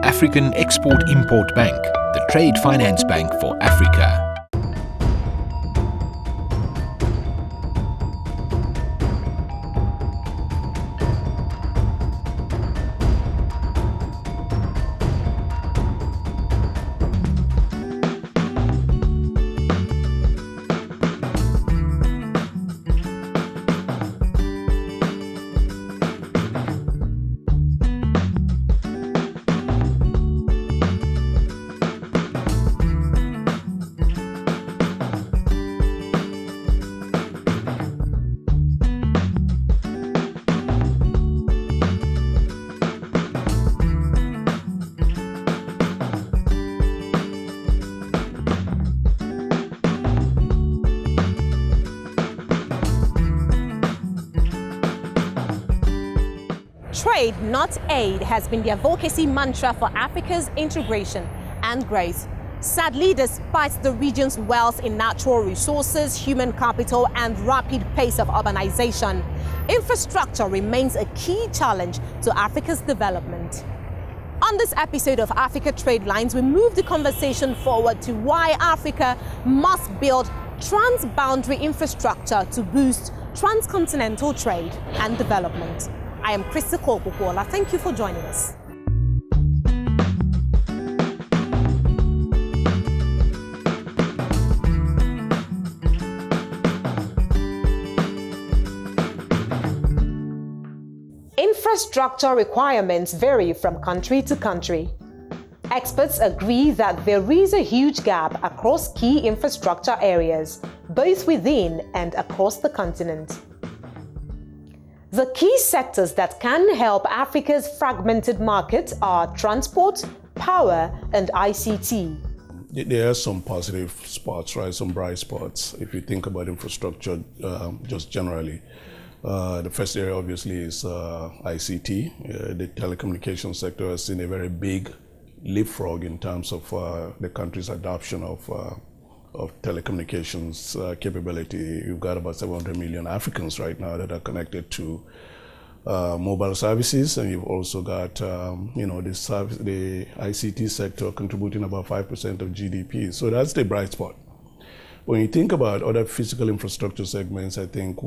African Export-Import Bank, the trade finance bank for Africa. Trade, not aid, has been the advocacy mantra for Africa's integration and growth. Sadly, despite the region's wealth in natural resources, human capital, and rapid pace of urbanization, infrastructure remains a key challenge to Africa's development. On this episode of Africa Trade Lines, we move the conversation forward to why Africa must build transboundary infrastructure to boost transcontinental trade and development. I am Krista Kokukola. Thank you for joining us. Infrastructure requirements vary from country to country. Experts agree that there is a huge gap across key infrastructure areas, both within and across the continent. The key sectors that can help Africa's fragmented market are transport, power, and ICT. There are some positive spots, right? Some bright spots. If you think about infrastructure just generally, the first area obviously is ICT. The telecommunications sector has seen a very big leapfrog in terms of the country's adoption of telecommunications capability. You've got about 700 million Africans right now that are connected to mobile services, and you've also got the ICT sector contributing about 5% of GDP. So that's the bright spot. When you think about other physical infrastructure segments, I think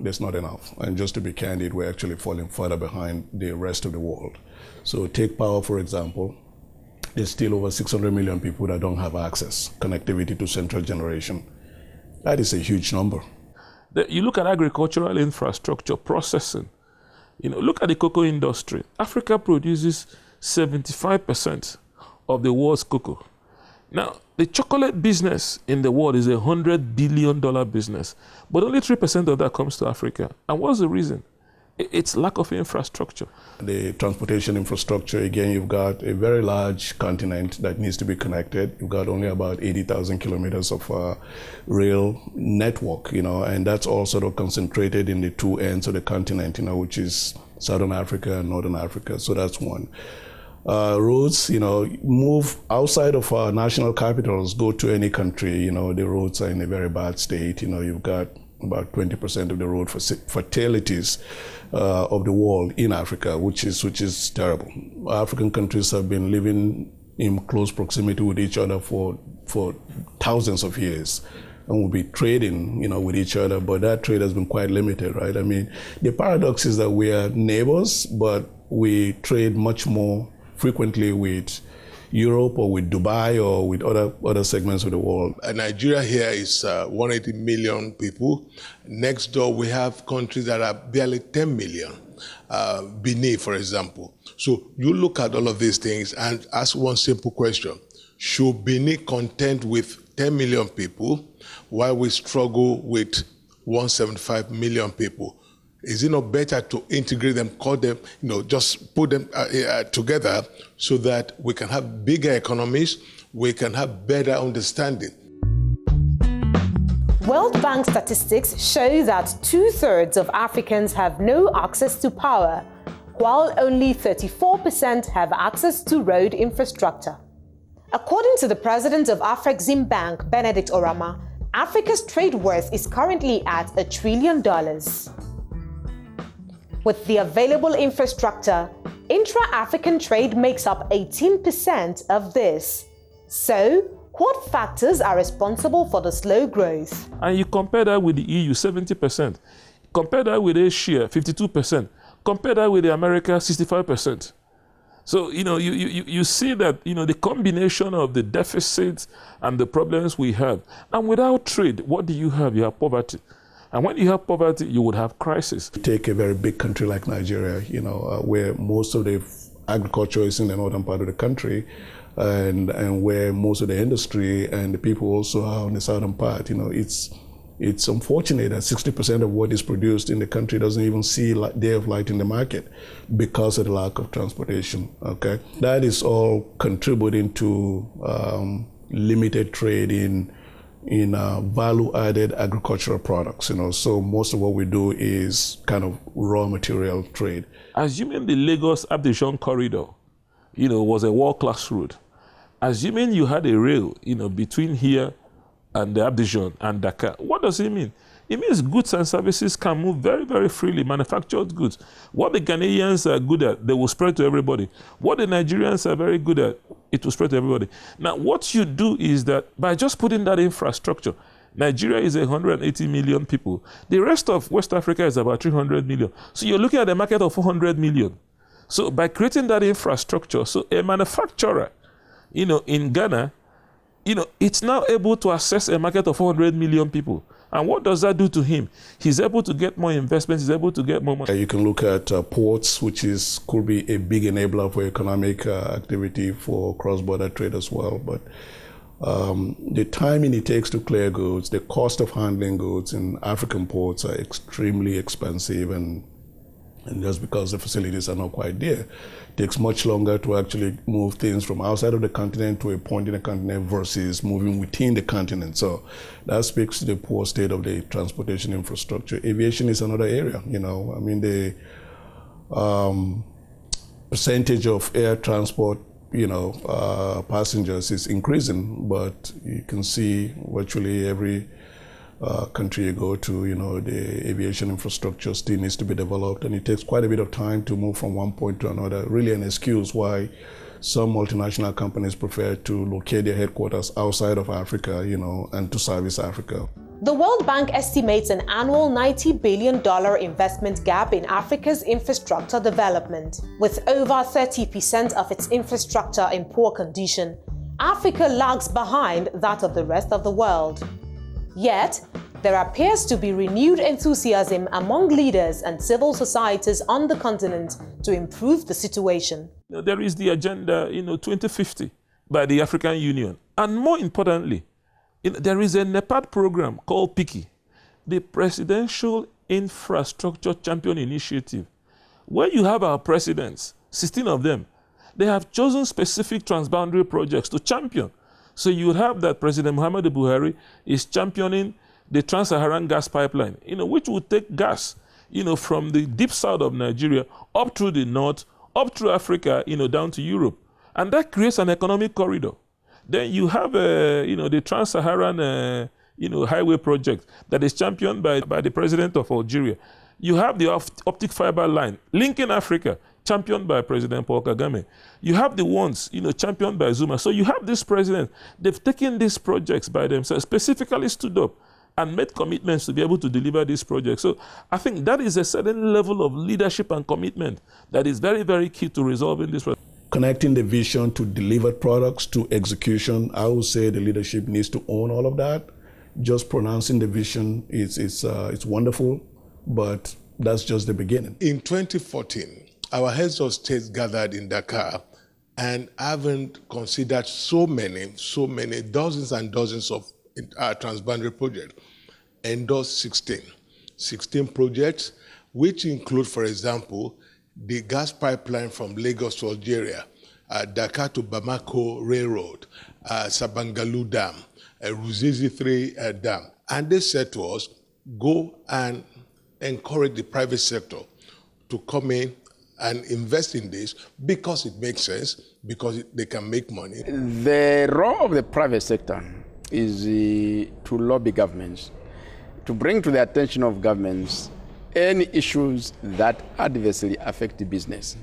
there's not enough. And just to be candid, we're actually falling further behind the rest of the world. So take power, for example. There's still over 600 million people that don't have access, connectivity to central generation. That is a huge number. You look at agricultural infrastructure, processing. Look at the cocoa industry. Africa produces 75% of the world's cocoa. Now, the chocolate business in the world is a $100 billion business, but only 3% of that comes to Africa. And what's the reason? It's lack of infrastructure. The transportation infrastructure, again, you've got a very large continent that needs to be connected. You've got only about 80,000 kilometers of rail network, and that's all sort of concentrated in the two ends of the continent, which is Southern Africa and Northern Africa. So that's one. Roads, move outside of our national capitals, go to any country, the roads are in a very bad state. You've got about 20% of the road fatalities of the world in Africa, which is terrible. African countries have been living in close proximity with each other for thousands of years, and will be trading, with each other, but that trade has been quite limited, right? I mean, the paradox is that we are neighbors, but we trade much more frequently with Europe or with Dubai or with other segments of the world. Nigeria here is 180 million people. Next door, we have countries that are barely 10 million. Benin, for example. So you look at all of these things and ask one simple question. Should Benin contend with 10 million people while we struggle with 175 million people? Is it not better to integrate them, call them, just put them together so that we can have bigger economies, we can have better understanding? World Bank statistics show that 2/3 of Africans have no access to power, while only 34% have access to road infrastructure. According to the president of Afrexim Bank, Benedict Orama, Africa's trade worth is currently at $1 trillion. With the available infrastructure, intra-African trade makes up 18% of this. So, what factors are responsible for the slow growth? And you compare that with the EU, 70%. Compare that with Asia, 52%. Compare that with the America, 65%. So, you see that, the combination of the deficits and the problems we have. And without trade, what do you have? You have poverty. And when you have poverty, you would have crisis. Take a very big country like Nigeria, where most of the agriculture is in the northern part of the country, and where most of the industry and the people also are on the southern part. It's unfortunate that 60% of what is produced in the country doesn't even see day of light in the market because of the lack of transportation. Okay, that is all contributing to limited trade in value-added agricultural products. So most of what we do is kind of raw material trade. Assuming the Lagos-Abidjan corridor, was a world-class route. Assuming you had a rail, between here and the Abidjan and Dakar, what does it mean? It means goods and services can move very, very freely, manufactured goods. What the Ghanaians are good at, they will spread to everybody. What the Nigerians are very good at, it will spread to everybody. Now, what you do is that by just putting that infrastructure, Nigeria is 180 million people. The rest of West Africa is about 300 million. So you're looking at a market of 400 million. So by creating that infrastructure, so a manufacturer, in Ghana, it's now able to access a market of 400 million people. And what does that do to him? He's able to get more investments, he's able to get more money. You can look at ports, which could be a big enabler for economic activity for cross-border trade as well. But the timing it takes to clear goods, the cost of handling goods in African ports are extremely expensive, and just because the facilities are not quite there, it takes much longer to actually move things from outside of the continent to a point in the continent versus moving within the continent. So that speaks to the poor state of the transportation infrastructure. Aviation is another area, the percentage of air transport, passengers is increasing, but you can see virtually every country you go to, the aviation infrastructure still needs to be developed, and it takes quite a bit of time to move from one point to another. Really an excuse why some multinational companies prefer to locate their headquarters outside of Africa, and to service Africa. The World Bank estimates an annual $90 billion investment gap in Africa's infrastructure development. With over 30% of its infrastructure in poor condition, Africa lags behind that of the rest of the world. Yet, there appears to be renewed enthusiasm among leaders and civil societies on the continent to improve the situation. There is the Agenda 2050 by the African Union. And more importantly, there is a NEPAD program called PICI, the Presidential Infrastructure Champion Initiative, where you have our presidents, 16 of them. They have chosen specific transboundary projects to champion. So you have that President Muhammadu Buhari is championing the Trans-Saharan gas pipeline, which will take gas, from the deep south of Nigeria up through the north, up through Africa, down to Europe. And that creates an economic corridor. Then you have, the Trans-Saharan, highway project that is championed by the president of Algeria. You have the optic fiber line linking Africa, championed by President Paul Kagame. You have the ones, championed by Zuma. So you have this president. They've taken these projects by themselves, specifically stood up and made commitments to be able to deliver these projects. So I think that is a certain level of leadership and commitment that is very, very key to resolving this problem. Connecting the vision to delivered products to execution, I would say the leadership needs to own all of that. Just pronouncing the vision, it's wonderful, but that's just the beginning. In 2014, our heads of states gathered in Dakar and haven't considered so many, dozens and dozens of transboundary projects, endorsed 16 projects, which include, for example, the gas pipeline from Lagos to Algeria, Dakar to Bamako Railroad, Sabangalou Dam, Ruzizi 3 Dam. And they said to us, go and encourage the private sector to come in and invest in this because it makes sense, because they can make money. The role of the private sector is to lobby governments, to bring to the attention of governments any issues that adversely affect the business.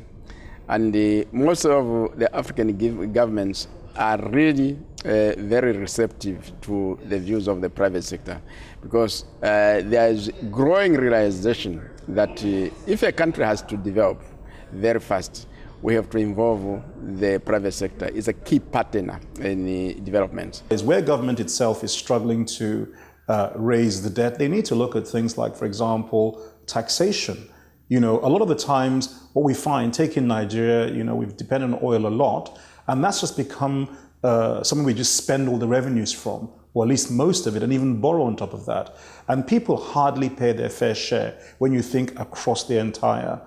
And most of the African governments are really very receptive to the views of the private sector, because there is growing realization that if a country has to develop very fast, we have to involve the private sector. It's a key partner in the development. Is where government itself is struggling to raise the debt, they need to look at things like, for example, taxation. You know, a lot of the times what we find, take in Nigeria, you know, we've depended on oil a lot, and that's just become something we just spend all the revenues from, or at least most of it, and even borrow on top of that. And people hardly pay their fair share when you think across the entire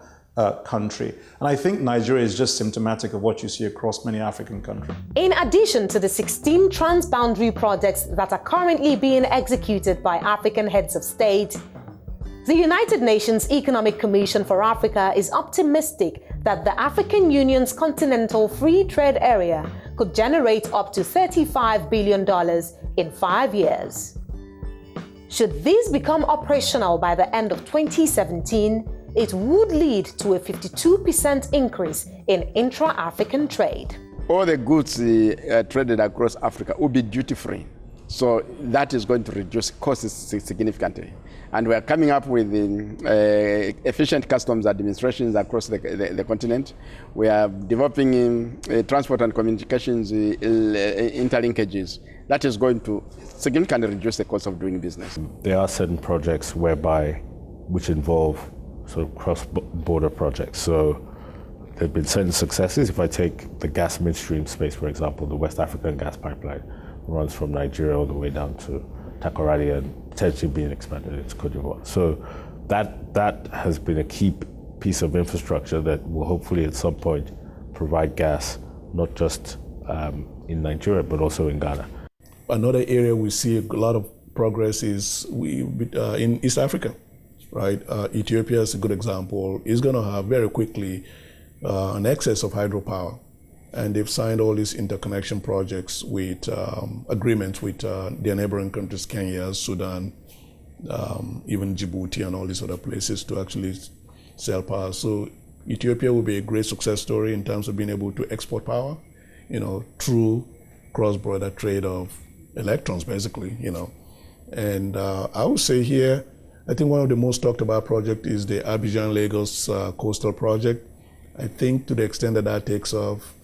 country. And I think Nigeria is just symptomatic of what you see across many African countries. In addition to the 16 transboundary projects that are currently being executed by African heads of state, the United Nations Economic Commission for Africa is optimistic that the African Union's continental free trade area could generate up to $35 billion in 5 years. Should these become operational by the end of 2017, it would lead to a 52% increase in intra-African trade. All the goods traded across Africa will be duty-free. So that is going to reduce costs significantly. And we are coming up with efficient customs administrations across the continent. We are developing transport and communications interlinkages. That is going to significantly reduce the cost of doing business. There are certain projects which involve sort of cross-border projects. So there have been certain successes. If I take the gas midstream space, for example, the West African gas pipeline runs from Nigeria all the way down to Takoradi and potentially being expanded into Cote d'Ivoire. So that has been a key piece of infrastructure that will hopefully at some point provide gas, not just in Nigeria, but also in Ghana. Another area we see a lot of progress is in East Africa, right? Ethiopia is a good example. Is going to have very quickly an excess of hydropower. And they've signed all these interconnection projects with agreements with their neighboring countries, Kenya, Sudan, even Djibouti and all these other places to actually sell power. So Ethiopia will be a great success story in terms of being able to export power, you know, through cross-border trade of electrons, basically, you know. And I would say here, I think one of the most talked about projects is the Abidjan-Lagos coastal project. I think to the extent that that takes off,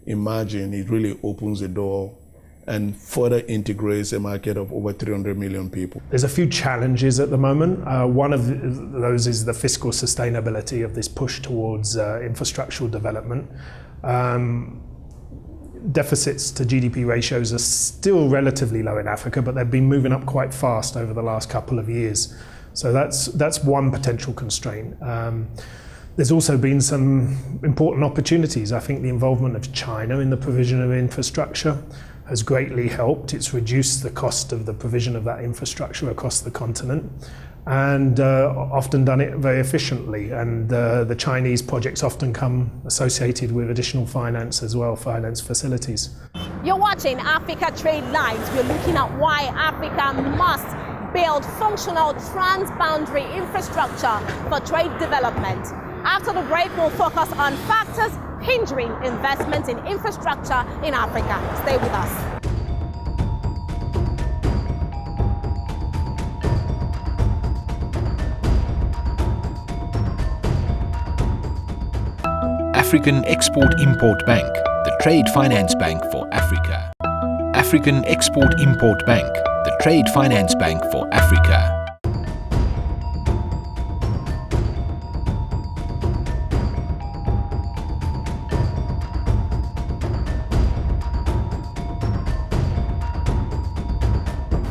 imagine it really opens the door and further integrates a market of over 300 million people. There's a few challenges at the moment. One of those is the fiscal sustainability of this push towards infrastructural development. Deficits to GDP ratios are still relatively low in Africa, but they've been moving up quite fast over the last couple of years. So that's one potential constraint. There's also been some important opportunities. I think the involvement of China in the provision of infrastructure has greatly helped. It's reduced the cost of the provision of that infrastructure across the continent and often done it very efficiently. And the Chinese projects often come associated with additional finance as well, finance facilities. You're watching Africa Trade Lines. We're looking at why Africa must build functional transboundary infrastructure for trade development. After the break, we'll focus on factors hindering investment in infrastructure in Africa. Stay with us. African Export-Import Bank, the trade finance bank for Africa. African Export-Import Bank, the trade finance bank for Africa.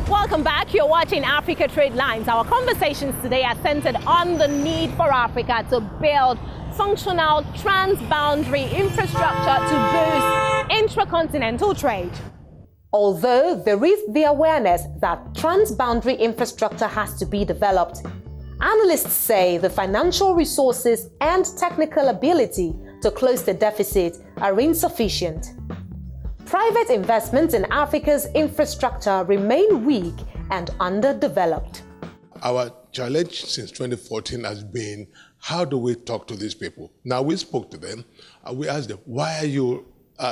Welcome back. You're watching Africa Trade Lines. Our conversations today are centered on the need for Africa to build functional transboundary infrastructure to boost intra-continental trade. Although there is the awareness that transboundary infrastructure has to be developed, analysts say the financial resources and technical ability to close the deficit are insufficient. Private investments in Africa's infrastructure remain weak and underdeveloped. Our challenge since 2014 has been, how do we talk to these people? Now, we spoke to them, and we asked them, why are you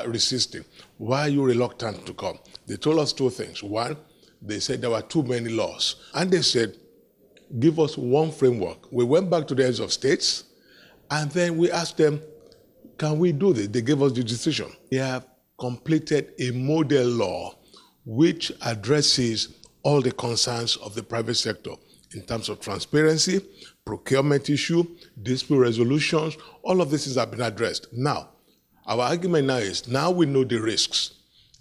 resisting? Why are you reluctant to come? They told us two things. One, they said there were too many laws. And they said, give us one framework. We went back to the heads of states, and then we asked them, can we do this? They gave us the decision. They have completed a model law which addresses all the concerns of the private sector in terms of transparency, procurement issue, dispute resolutions. All of this has been addressed. Now, our argument now is, now we know the risks.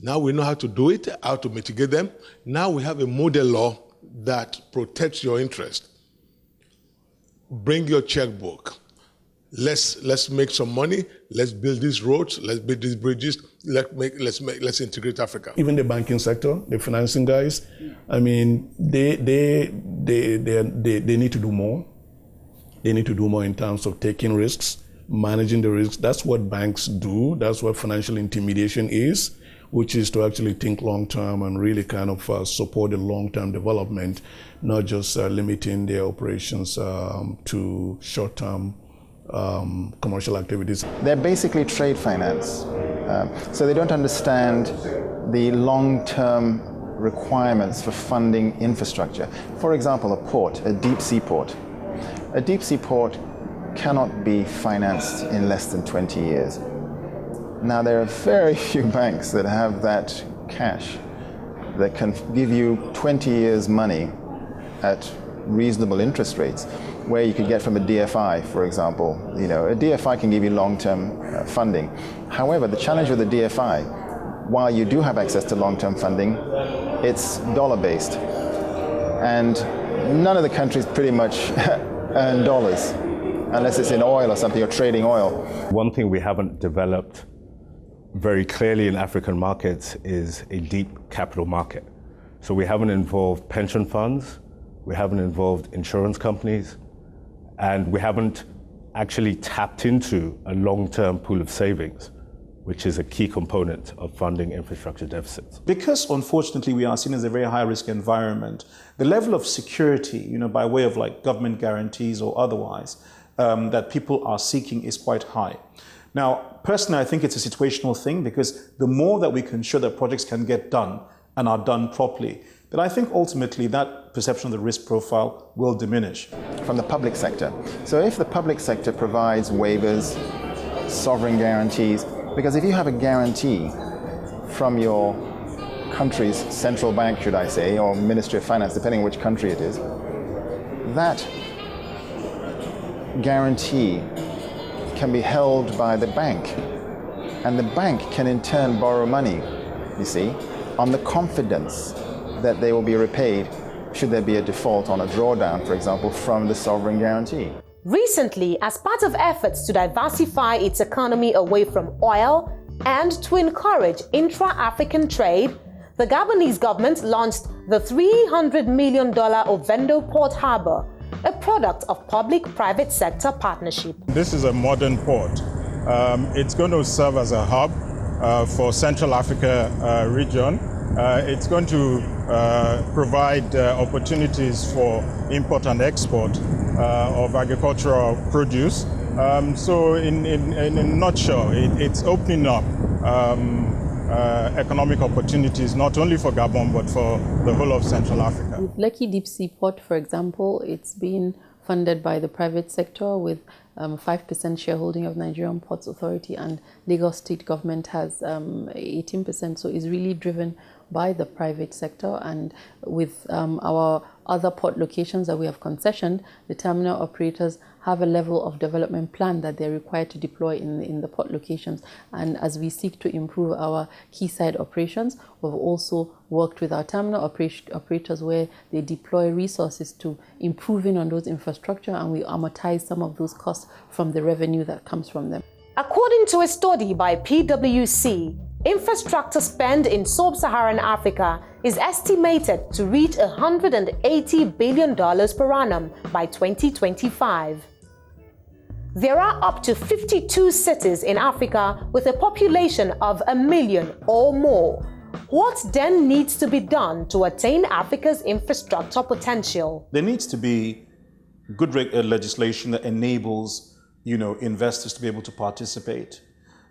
Now we know how to do it, how to mitigate them. Now we have a model law that protects your interest. Bring your checkbook. Let's make some money. Let's build these roads. Let's build these bridges. Let's integrate Africa. Even the banking sector, the financing guys, I mean, they need to do more. They need to do more in terms of taking risks, managing the risks. That's what banks do. That's what financial intermediation is, which is to actually think long-term and really kind of support the long-term development, not just limiting their operations to short-term commercial activities. They're basically trade finance. So they don't understand the long-term requirements for funding infrastructure. For example, a port, a deep-sea port. A deep-sea port cannot be financed in less than 20 years. Now, there are very few banks that have that cash that can give you 20 years money at reasonable interest rates, where you could get from a DFI, for example. You know, a DFI can give you long-term funding. However, the challenge with the DFI, while you do have access to long-term funding, it's dollar-based. And none of the countries pretty much earn dollars, unless it's in oil or something, you're trading oil. One thing we haven't developed very clearly in African markets is a deep capital market. So we haven't involved pension funds, we haven't involved insurance companies, and we haven't actually tapped into a long-term pool of savings, which is a key component of funding infrastructure deficits. Because unfortunately we are seen as a very high-risk environment, the level of security, you know, by way of like government guarantees or otherwise, that people are seeking is quite high. Now, personally, I think it's a situational thing, because the more that we can show that projects can get done and are done properly, then I think ultimately that perception of the risk profile will diminish. From the public sector. So if the public sector provides waivers, sovereign guarantees, because if you have a guarantee from your country's central bank, should I say, or Ministry of Finance, depending on which country it is, that guarantee can be held by the bank. And the bank can in turn borrow money, you see, on the confidence that they will be repaid should there be a default on a drawdown, for example, from the sovereign guarantee. Recently, as part of efforts to diversify its economy away from oil and to encourage intra-African trade, the Gabonese government launched the $300 million Ovendo Port Harbour, a product of public-private sector partnership. This is a modern port. It's going to serve as a hub for Central Africa region. It's going to provide opportunities for import and export of agricultural produce. So in a nutshell, it's opening up economic opportunities not only for Gabon but for the whole of Central Africa. With Lekki Deep Sea Port, for example, it's been funded by the private sector with 5% shareholding of Nigerian Ports Authority, and Lagos State government has 18%, so it's really driven by the private sector. And with our other port locations that we have concessioned, the terminal operators have a level of development plan that they're required to deploy in the port locations. And as we seek to improve our quayside operations, we've also worked with our terminal operators where they deploy resources to improving on those infrastructure, and we amortize some of those costs from the revenue that comes from them. According to a study by PwC, infrastructure spend in sub-Saharan Africa is estimated to reach $180 billion per annum by 2025. There are up to 52 cities in Africa with a population of 1 million or more. What then needs to be done to attain Africa's infrastructure potential? There needs to be good legislation that enables, investors to be able to participate.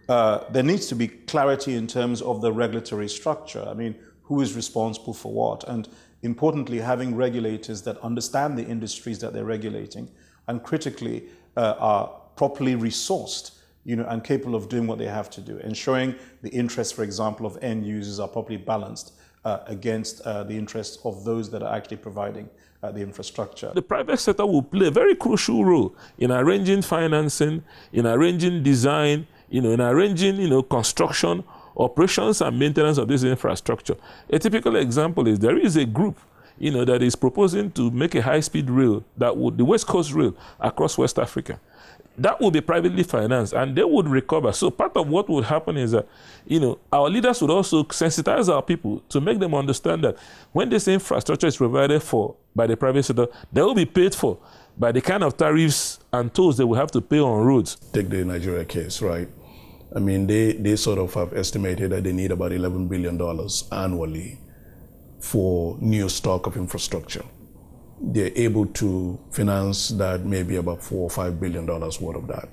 There needs to be clarity in terms of the regulatory structure. I mean, who is responsible for what? And importantly, having regulators that understand the industries that they're regulating and critically are properly resourced, and capable of doing what they have to do, ensuring the interests, for example, of end users are properly balanced against the interests of those that are actually providing the infrastructure. The private sector will play a very crucial role in arranging financing, in arranging design, in arranging, construction, operations and maintenance of this infrastructure. A typical example is there is a group, that is proposing to make a high-speed rail the West Coast Rail across West Africa. That will be privately financed and they would recover. So part of what would happen is that, our leaders would also sensitize our people to make them understand that when this infrastructure is provided for by the private sector, they will be paid for by the kind of tariffs and tolls they will have to pay on roads. Take the Nigeria case, right? I mean, they sort of have estimated that they need about $11 billion annually for new stock of infrastructure. They're able to finance that maybe about $4 or $5 billion worth of that.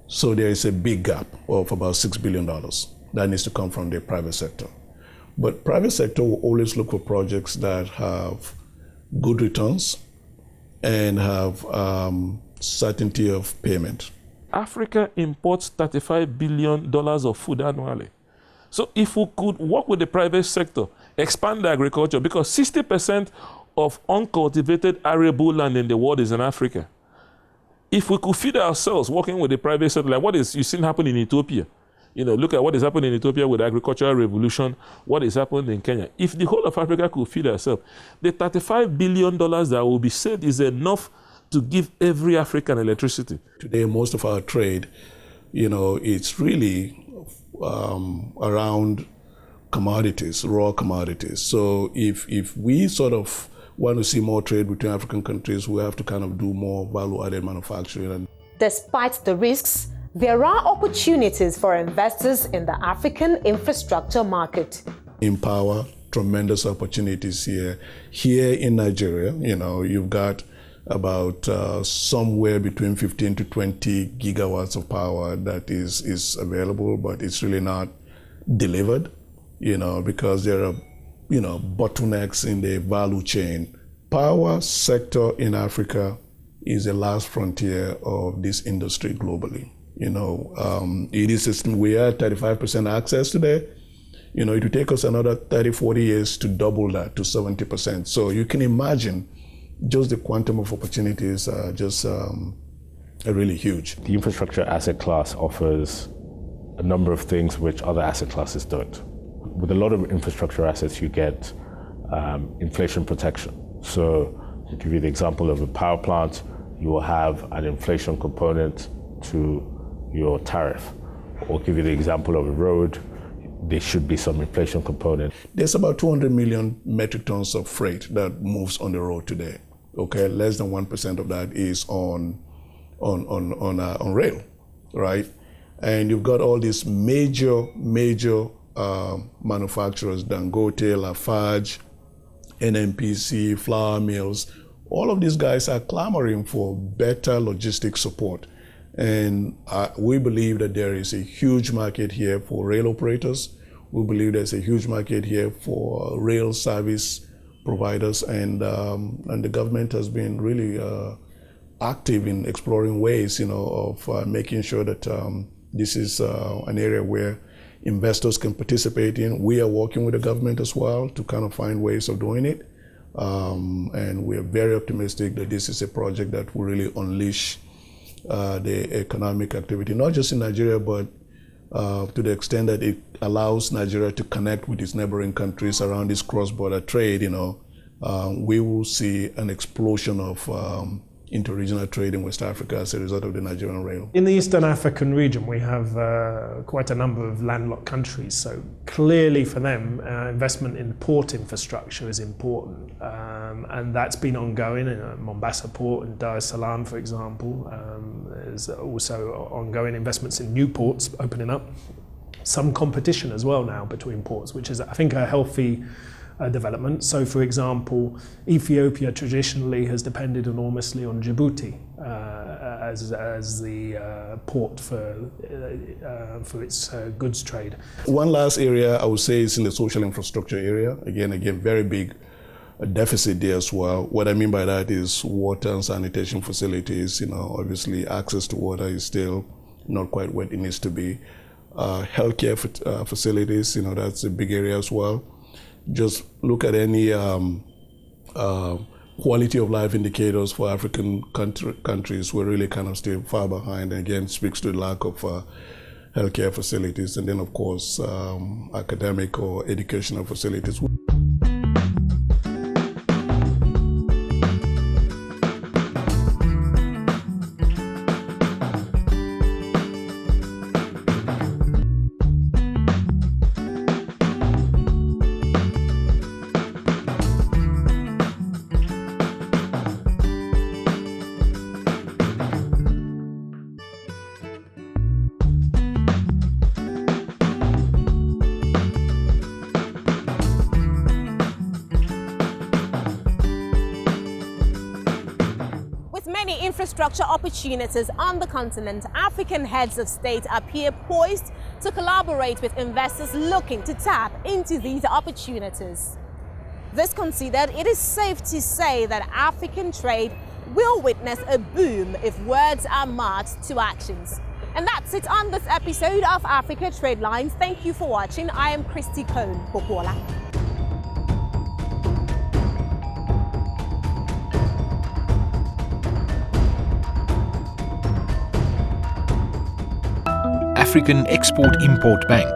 So there is a big gap of about $6 billion that needs to come from the private sector. But private sector will always look for projects that have good returns and have certainty of payment. Africa imports $35 billion of food annually. So if we could work with the private sector, expand agriculture, because 60% of uncultivated arable land in the world is in Africa. If we could feed ourselves working with the private sector, like what is you've seen happen in Ethiopia, look at what is happening in Ethiopia with the agricultural revolution, what is happening in Kenya. If the whole of Africa could feed ourselves, the $35 billion that will be saved is enough to give every African electricity. Today, most of our trade, it's really around commodities, raw commodities. So if we sort of want to see more trade between African countries, we have to kind of do more value-added manufacturing. Despite the risks, there are opportunities for investors in the African infrastructure market. Empower, tremendous opportunities here. Here in Nigeria, you've got about somewhere between 15 to 20 gigawatts of power that is available, but it's really not delivered, because there are bottlenecks in the value chain. Power sector in Africa is the last frontier of this industry globally. It is we are at 35% access today. It will take us another 30, 40 years to double that to 70%. So you can imagine just the quantum of opportunities are just are really huge. The infrastructure asset class offers a number of things which other asset classes don't. With a lot of infrastructure assets, you get inflation protection. So to give you the example of a power plant, you will have an inflation component to your tariff. Or give you the example of a road, there should be some inflation component. There's about 200 million metric tons of freight that moves on the road today. Okay, less than 1% of that is on rail, right? And you've got all these major manufacturers, Dangote, Lafarge, NNPC, flour mills. All of these guys are clamoring for better logistic support. And we believe that there is a huge market here for rail operators. We believe there's a huge market here for rail service providers, and the government has been really active in exploring ways, of making sure that this is an area where investors can participate in. We are working with the government as well to kind of find ways of doing it. And we are very optimistic that this is a project that will really unleash the economic activity, not just in Nigeria, but to the extent that it allows Nigeria to connect with its neighboring countries around this cross-border trade. We will see an explosion of interregional trade in West Africa as a result of the Nigerian rail. In the Eastern African region, we have quite a number of landlocked countries, so clearly for them, investment in port infrastructure is important, and that's been ongoing in Mombasa Port and Dar es Salaam, for example. There's also ongoing investments in new ports opening up. Some competition as well now between ports, which is, I think, a healthy development. So, for example, Ethiopia traditionally has depended enormously on Djibouti as the port for its goods trade. One last area I would say is in the social infrastructure area. Again, very big deficit there as well. What I mean by that is water and sanitation facilities. Obviously access to water is still not quite what it needs to be. Healthcare facilities, that's a big area as well. Just look at any quality of life indicators for African countries. We're really kind of still far behind, and again speaks to the lack of healthcare facilities, and then of course academic or educational facilities. Many infrastructure opportunities on the continent, African heads of state appear poised to collaborate with investors looking to tap into these opportunities. This considered, it is safe to say that African trade will witness a boom if words are matched to actions. And that's it on this episode of Africa Trade Lines. Thank you for watching. I am Christy Cohn Popola. African Export-Import Bank,